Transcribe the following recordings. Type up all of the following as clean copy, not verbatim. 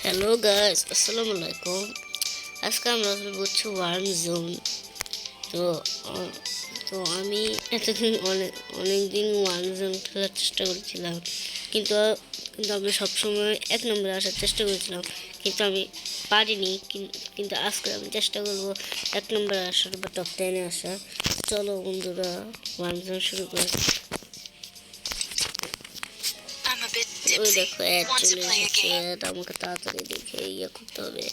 Hello guys, আসসালামু আলাইকুম। আজকে আমরা বলছি ওয়ার্ম জোন। তো আহ, তো আমি এতদিন অনেক দিন ওয়ার্ম জোন খেলার চেষ্টা করেছিলাম, কিন্তু কিন্তু আমি সবসময় 1 নম্বরে আসার চেষ্টা করেছিলাম, কিন্তু আমি পারিনি। কিন্তু আজকে আমি চেষ্টা করবো 1 নম্বরে আসার বা টপ 10-এ আসার। চলো বন্ধুরা, ওয়ার্ম জোন শুরু করে। ওই দেখো অ্যাড চলে এসেছে, আমাকে তাড়াতাড়ি দেখে ইয়ে করতে হবে।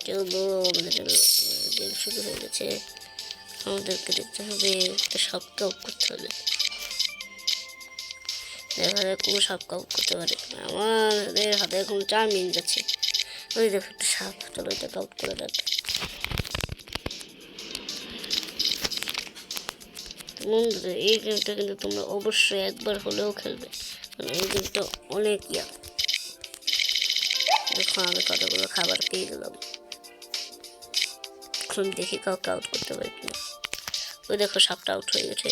চলো, আমাদের গেম শুরু হয়ে গেছে। আমাদেরকে দেখতে হবে, একটা সাপ কাউট করতে হবে। দেখা যায় কোনো সাপ কাউট করতে পারে। আমাদের হাতে এখন 4 মিনিট আছে। ওই দেখো একটা সাপ, চলো এটা কাউট করে দেখ। বন্ধুরা, এই গেমটা কিন্তু তোমরা অবশ্যই একবার হলেও খেলবে, কারণ এই গেমটা অনেক ইয়া। দেখো আমি কতগুলো খাবার পেয়ে গেলাম। এখন দেখি কাউকে আউট করতে পারি কিনা। ওই দেখো সাপটা আউট হয়ে গেছে।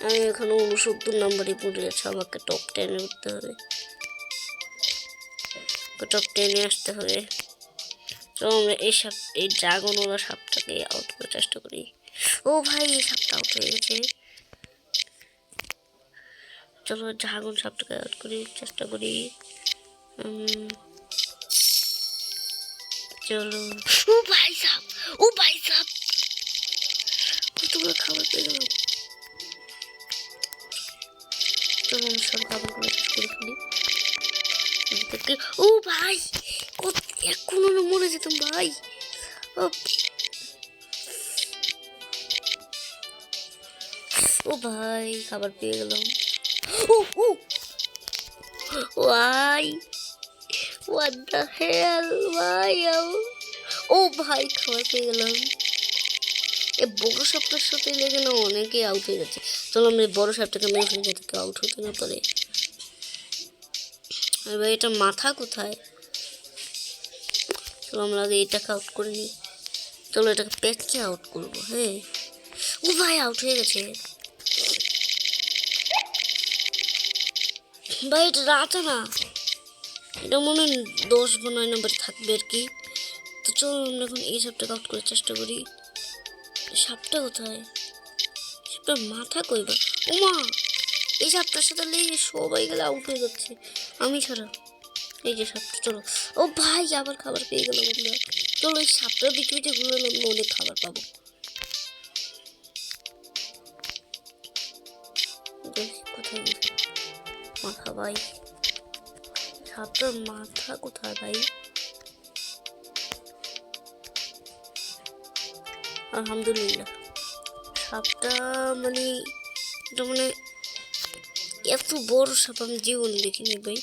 আমি এখানে 69 নম্বরে পড়ে গেছে, আমাকে টপ 10-এ উঠতে হবে, টপ 10-এ আসতে হবে। তো আমরা এই ড্রাগনওয়ালা সাপটাকে আউট করার চেষ্টা করি। ও ভাই, এই সাপটা আউট হয়ে গেছে। চলো ড্রাগন সাপটাকে আউট করি, চেষ্টা করি। চলো। ও ভাই সাপ, ও ভাই সাপ, কতগুলো খাবার পেয়ে গেলাম। চলো আমি সব খাবারগুলো শেষ করে ফেলি। ও ভাই, এখনো মরে যেতাম ভাই। ও ভাই, খাবার পেয়ে গেলাম। ও ও ভাই, হোয়াট দ্য হেল ভাই। ও ভাই, খাবার পেয়ে গেলাম। এ বড় সাপটার সাথে লেগে না অনেকে আউট হয়ে গেছে। চলো আমি বড় সাপটাকে মেরে ফেলে যাতে কেউ আউট হতে না পারে। আর ভাই, এটা মাথা কোথায়? চলো আমরা আগে এটাকে আউট করে নিই। চলো এটাকে পেটকে আউট করবো। হ্যাঁ, ও ভাই আউট হয়ে গেছে ভাই। এটা রাতা না, এটা মনে হয় 10 বা 9 নম্বরে থাকবে আর কি। তো চলো আমরা এখন এই সাপটাকে আউট করার চেষ্টা করি। সাপটা কোথায়? সাপটার মাথা কইবা। ওমা, এই সাপটার সাথে লেগে সবাই গেলে আউট হয়ে যাচ্ছে, আমি ছাড়া। এই যে সাপটা, চলো। ও ভাই, আবার খাবার পেয়ে গেলাম আমরা। চলো এই সাপটার বিক্রিতে ঘুরে আমরা অনেক খাবার পাবো। কোথায় গেছে মাথা ভাই? সাপটার মাথা কোথায় ভাই? আলহামদুলিল্লাহ, সাপটা মানে এটা মানে এত বড় সাপ আমি জীবনে দেখিনি ভাই।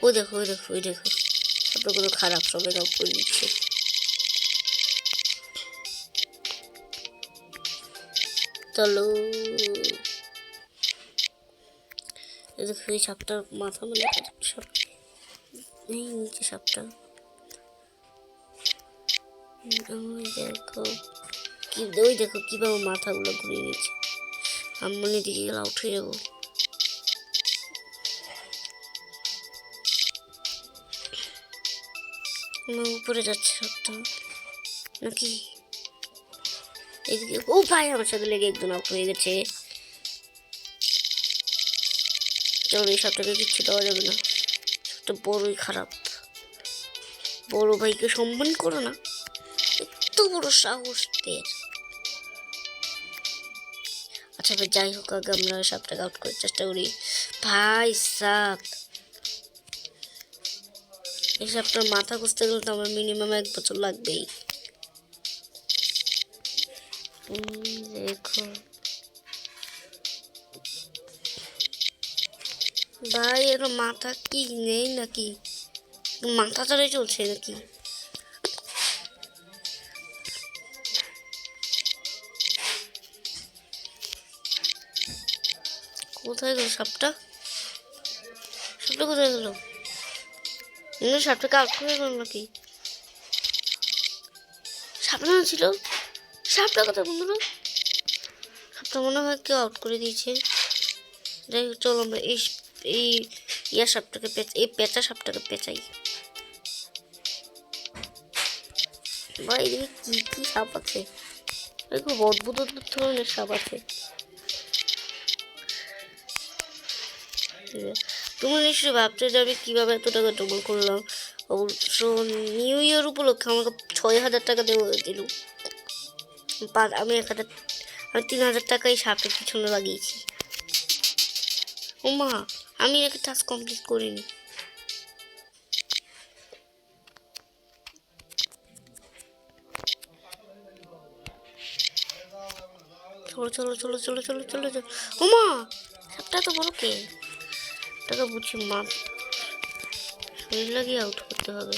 ও দেখো, ওই দেখো, ওই দেখো, সাপটা কত খারাপ, সবাই আউট করে দিচ্ছে। চলো, এই দেখো এই সাপটার মাথা মানে সাপ এই নিচে সাপটা। দেখো কি, ওই দেখো কিভাবে মাথাগুলো ঘুরিয়ে নিচ্ছে। আমি মনে দিকে গেলে আউট হয়ে যাবো। উপরে যাচ্ছে সাপটা নাকি এদিকে? ও ভাই, আমার সাথে লেগে একজন আউট হয়ে গেছে। চলো এই সাপটাকে কিচ্ছু দেওয়া যাবে না, সাপটা বড়ই খারাপ। বড় ভাইকে সম্মান করো না, এত বড় সাহস তের। আচ্ছা ভাই, যাই হোক, আগে আমরা সাপটাকে আউট করার চেষ্টা করি। ভাই সাপ, এই সাপটার মাথা খুঁজতে গেলে তো আমার মিনিমাম 1 বছর লাগবেই। দেখো ভাই, এর মাথা কি নেই নাকি? মাথা ধরে চলছে নাকি? কোথায় গেল সাপটা? সাপটা কোথায় গেল? সাপটাকে আউট করে গেল নাকি? সাবধান ছিল। সাপটা কথা বন্ধুরা, সাপটা মনে হয় কেউ আউট করে দিয়েছে। যাই হোক, চলো আমরা এই সাপটাকে এই পেঁচা সাপটাকে পেঁচাই। ভাই এদিকে কি কি সাপ আছে, খুব অদ্ভুত অদ্ভুত ধরনের সাপ আছে। তোমরা নিশ্চয়ই ভাবছো যে আমি কীভাবে এত টাকা জমা করলাম। অবশ্য নিউ ইয়ার উপলক্ষে আমাকে 6,000 টাকা দেওয়া হয়েছিল। আমি 3,000 টাকাই সাপের পিছনে লাগিয়েছি। ও মা, আমি একটা টাস্ক কমপ্লিট করিনি। চলো চলো চলো চলো চলো চলো চলো। ও মা, সাপটা তো বড় কে? টাকা বুঝি মা শরীর লাগিয়ে আউট করতে হবে।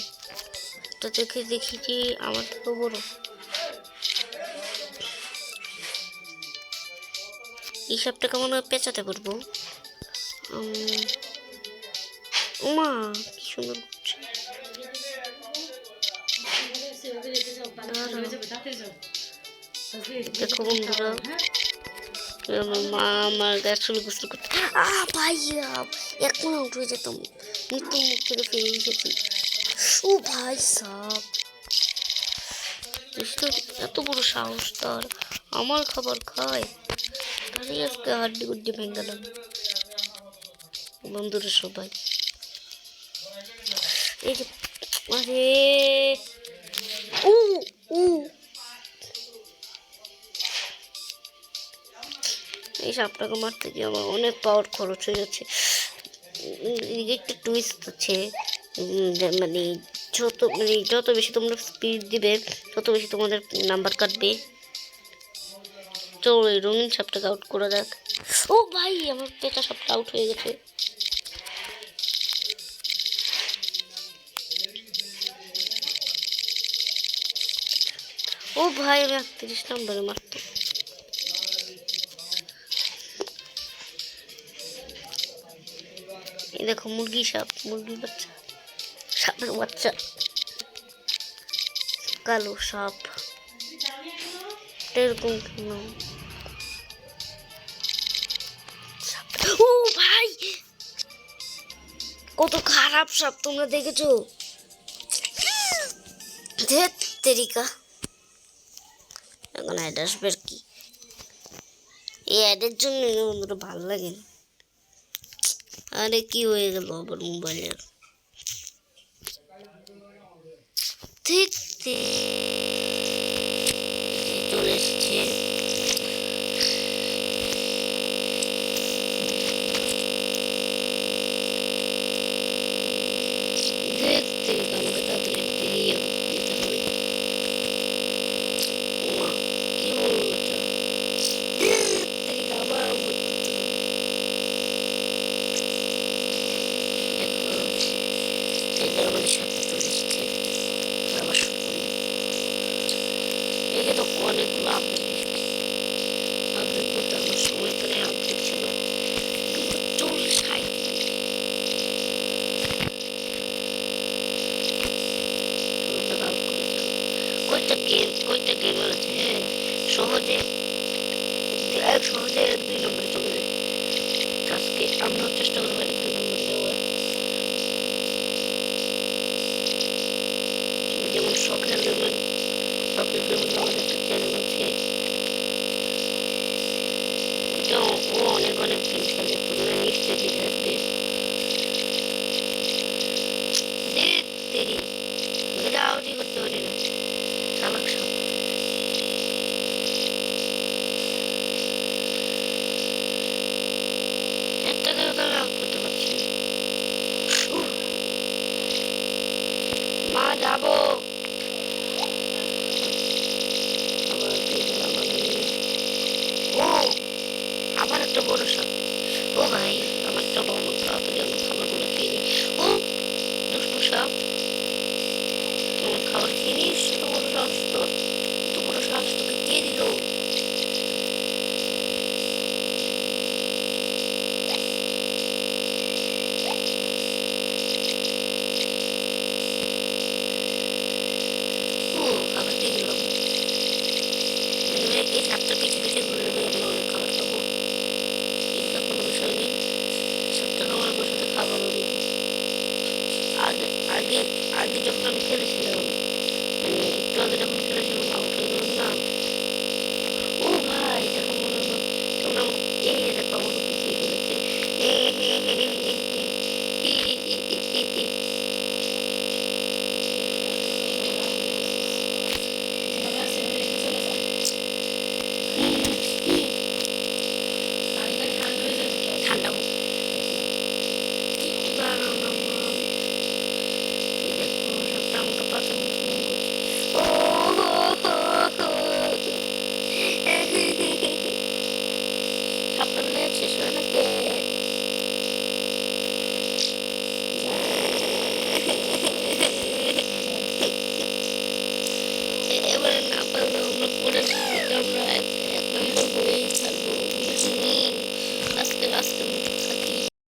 তা দেখি কি আমার তো বড়। এই সাপটাকে মনে হয় পেঁচাতে পারবো। ওমা কি সুন্দর করছে। দেখো বন্ধুরা, আমার মা আমার গাছ গোসল করতে। ভাইয়া এখন আউট হয়ে যেতাম, মৃত্যুর মুখ থেকে ফিরে এসেছি। ও ভাই সাপ, এত বড় সাহস তার, আমার খাবার খায়। তারই আজকে হাড্ডি গুড্ডি ভেঙে গেলাম। বন্ধুরা সবাই এই যে, আরে ও ও এই সাপটাকে মারতে গিয়ে আমার অনেক পাওয়ার খরচ হয়ে যাচ্ছে। একটা টুইস্ট আছে, মানে যত বেশি তোমরা স্পিড দিবে তত বেশি তোমাদের নাম্বার কাটবে। চলো এই রঙিন সাপটাকে আউট করা যাক। ও ভাই, আমার পেঁচা সাপটা আউট হয়ে গেছে। ও ভাই, আমি 38 নম্বরে মারতো। এই দেখো মুরগির বাচ্চা, সাপের বাচ্চা, কালো সাপ এরকম কেন? ও ভাই, কত খারাপ সাপ তোমরা দেখেছো? ধ্যাৎ তেরিকা, এখন অ্যাড আসবে কি? এই অ্যাডের জন্য বন্ধুরা ভালো লাগে না। আরে কি হয়ে গেল আবার মোবাইলের? দেখতে চলে এসছে। দেখতে আমাকে তাড়াতাড়ি বেরিয়ে যেতে হবে। কি বলবো এটা? আবার আমাদের সাথে চলে এসছে। আবার শুরু করি। একে তো অনেকগুলো আপডেট এসেছে। আপডেট করতে আমার সময় ধরে আপডেট ছিল 40 কয়টা গেম আছে সহজে 2 নম্বরে চলে যায়। আজকে আমরা চেষ্টা করবো 2 নম্বরে যাওয়ার। যেমন শখের গেম আমাদের একটা চ্যানেল আছে, ওটাও ও অনেক দিন খেলে, তোমরা নিশ্চয়ই দেখে আসবে। দেরি আউটই করতে পারি না, চালাক সব। একটা কেউ তাহলে না পারলে